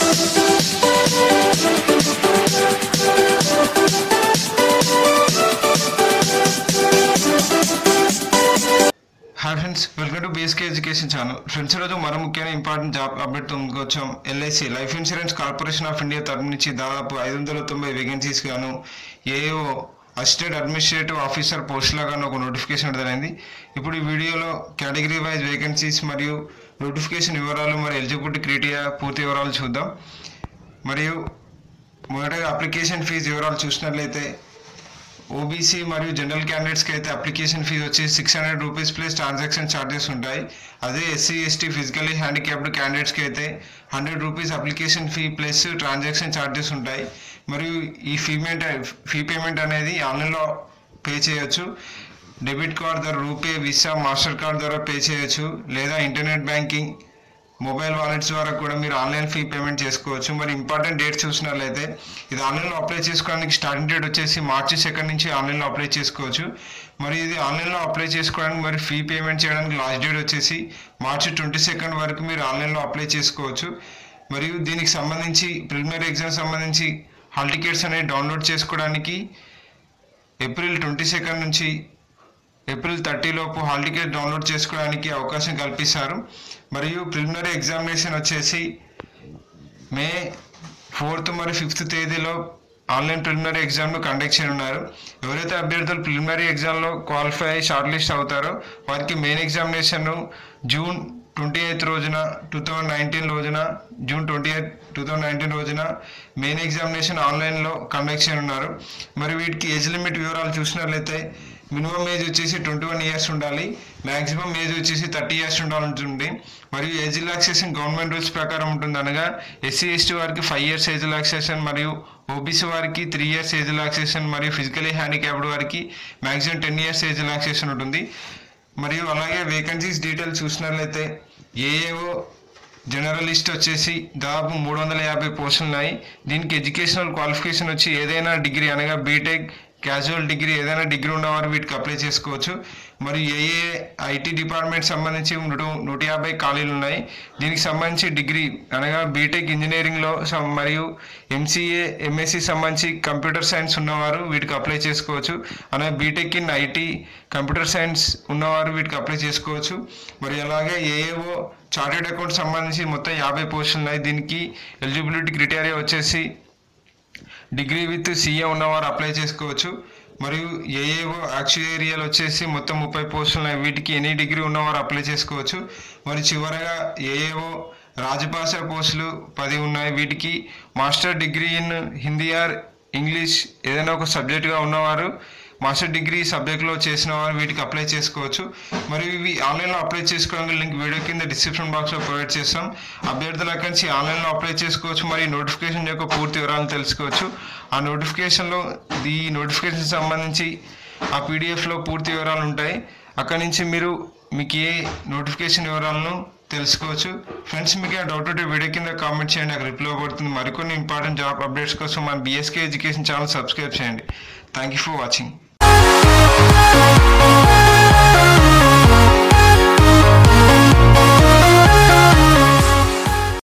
Hi friends, welcome to BSK education channel. Friends, ఈరోజు మరో ముఖ్యమైన ఇంపార్టెంట్ జాబ్ అప్డేట్తో ముందుకు వచ్చాం. LIC life insurance corporation of India తరపు నుంచి దాదాపు 590 వేకెన్సీస్ గాను ఏఓ అసిస్టెంట్ అడ్మినిస్ట్రేటివ్ ఆఫీసర్ పోస్టుల గాను ఒక నోటిఫికేషన్ విడుదలైంది. ఇప్పుడు ఈ వీడియోలో కేటగిరీ వైజ్ వేకెన్సీస్ మరియు నోటిఫికేషన్ వివరాలు మరియు ఎలిజిబిలిటీ క్రైటీరియా పూర్తి వివరాలు చూద్దాం. మరియు మొదటగా అప్లికేషన్ ఫీజు వివరాలు చూసినట్లయితే ఓబీసీ మరియు జనరల్ క్యాండిడేట్స్కి అయితే అప్లికేషన్ ఫీజు వచ్చి 600 రూపీస్ ప్లస్ ట్రాన్సాక్షన్ ఛార్జెస్ ఉంటాయి. అదే ఎస్సీ ఎస్టీ ఫిజికలీ హ్యాండిక్యాప్డ్ క్యాండిడేట్స్కి అయితే 100 rupees application fee plus transaction charges ఉంటాయి. మరియు ఈ ఫీ పేమెంట్ అనేది ఆన్లైన్లో పే చేయొచ్చు. డెబిట్ కార్డ్ ద్వారా రూపే, విసా, మాస్టర్ కార్డ్ ద్వారా పే చేయొచ్చు. లేదా ఇంటర్నెట్ బ్యాంకింగ్, మొబైల్ వాలెట్స్ ద్వారా కూడా మీరు ఆన్లైన్ ఫీ పేమెంట్ చేసుకోవచ్చు. మరి ఇంపార్టెంట్ డేట్ చూసినట్లయితే ఇది ఆన్లైన్లో అప్లై చేసుకోవడానికి స్టార్టింగ్ డేట్ వచ్చేసి మార్చి 2 నుంచి ఆన్లైన్లో అప్లై చేసుకోవచ్చు. మరి ఇది ఆన్లైన్లో అప్లై చేసుకోవడానికి మరి ఫీ పేమెంట్ చేయడానికి లాస్ట్ డేట్ వచ్చేసి మార్చి 22 వరకు మీరు ఆన్లైన్లో అప్లై చేసుకోవచ్చు. మరియు దీనికి సంబంధించి ప్రిలిమినరీ ఎగ్జామ్ సంబంధించి హాల్ టికెట్స్ అనేవి డౌన్లోడ్ చేసుకోవడానికి ఏప్రిల్ 22 నుంచి ఏప్రిల్ 30 లోపు హాల్ టికెట్ డౌన్లోడ్ చేసుకోవడానికి అవకాశం కల్పిస్తారు. మరియు ప్రిలిమినరీ ఎగ్జామినేషన్ వచ్చేసి మే 4 మరియు 5 తేదీలో ఆన్లైన్ ప్రిలిమినరీ ఎగ్జామ్ను కండక్ట్ చేయనున్నారు. ఎవరైతే అభ్యర్థులు ప్రిలిమినరీ ఎగ్జామ్లో క్వాలిఫై అయ్యి షార్ట్ లిస్ట్ అవుతారో వారికి మెయిన్ ఎగ్జామినేషన్ను జూన్ 28 రోజున 2019 రోజున మెయిన్ ఎగ్జామినేషన్ ఆన్లైన్లో కండక్ట్ చేయనున్నారు. మరి వీటికి ఏజ్ లిమిట్ వివరాలు చూసినట్లయితే మినిమం ఏజ్ వచ్చేసి 21 ఇయర్స్ ఉండాలి, మ్యాక్సిమం ఏజ్ వచ్చేసి 30 ఇయర్స్ ఉండాలంటుంది. మరియు ఏజ్ రిలాక్సేషన్ గవర్నమెంట్ రూల్స్ ప్రకారం ఉంటుంది. అనగా ఎస్సీ ఎస్టీ వారికి 5 ఇయర్స్ ఏజ్ రిలాక్సేషన్, మరియు ఓబీసీ వారికి 3 ఇయర్స్ ఏజ్ రిలాక్సేషన్, మరియు ఫిజికలీ హ్యాండిక్యాప్డ్ వారికి మ్యాక్సిమం 10 ఇయర్స్ ఏజ్ రిలాక్సేషన్ ఉంటుంది. మరియు అలాగే వేకెన్సీస్ డీటెయిల్స్ చూసినట్లయితే ఏఏఓ జనరలిస్ట్ వచ్చేసి దాదాపు 350 పోస్టులు ఉన్నాయి. దీనికి ఎడ్యుకేషనల్ క్వాలిఫికేషన్ వచ్చి ఏదైనా డిగ్రీ అనగా బీటెక్, క్యాజువల్ డిగ్రీ, ఏదైనా డిగ్రీ ఉన్నవారు వీటికి అప్లై చేసుకోవచ్చు. మరియు ఐటీ డిపార్ట్మెంట్ సంబంధించి 150 ఖాళీలు ఉన్నాయి. దీనికి సంబంధించి డిగ్రీ అనగా బీటెక్ ఇంజనీరింగ్లో మరియు ఎంసీఏ, ఎంఎస్సి సంబంధించి కంప్యూటర్ సైన్స్ ఉన్నవారు వీటికి అప్లై చేసుకోవచ్చు. అనగా B Tech in IT, computer science ఉన్నవారు వీటికి అప్లై చేసుకోవచ్చు. మరి అలాగే ఏఏఓ చార్టెడ్ అకౌంట్ సంబంధించి మొత్తం 50 పోస్టులు ఉన్నాయి. దీనికి ఎలిజిబిలిటీ క్రైటీరియా వచ్చేసి డిగ్రీ విత్ సీఏ ఉన్నవారు అప్లై చేసుకోవచ్చు. మరియు ఏఏఓ యాక్చుయేరియల్ వచ్చేసి మొత్తం 30 పోస్టులు ఉన్నాయి. వీటికి ఎనీ డిగ్రీ ఉన్నవారు అప్లై చేసుకోవచ్చు. మరి చివరగా ఏఏఓ రాజభాష పోస్టులు 10 ఉన్నాయి. వీటికి master degree in Hindi or English ఏదైనా ఒక సబ్జెక్టుగా ఉన్నవారు, మాస్టర్ డిగ్రీ సబ్జెక్ట్లో చేసిన వారు వీటికి అప్లై చేసుకోవచ్చు. మరియు ఇవి ఆన్లైన్లో అప్లై చేసుకోవడానికి లింక్ వీడియో కింద డిస్క్రిప్షన్ బాక్స్లో ప్రొవైడ్ చేస్తాం. అభ్యర్థుల నుంచి ఆన్లైన్లో అప్లై చేసుకోవచ్చు. మరియు నోటిఫికేషన్ యొక్క పూర్తి వివరాలను తెలుసుకోవచ్చు. ఆ నోటిఫికేషన్లో ఈ నోటిఫికేషన్ సంబంధించి ఆ పీడిఎఫ్లో పూర్తి వివరాలు ఉంటాయి. అక్కడి నుంచి మీకు ఏ నోటిఫికేషన్ వివరాలను తెలుసుకోవచ్చు. ఫ్రెండ్స్, మీకు ఆ డౌట్ ఉంటే వీడియో కింద కామెంట్ చేయండి, నాకు రిప్లై పడుతుంది. మరికొన్ని ఇంపార్టెంట్ జాబ్ అప్డేట్స్ కోసం మన బీఎస్కే ఎడ్యుకేషన్ ఛానల్ సబ్స్క్రైబ్ చేయండి. Thank you for watching.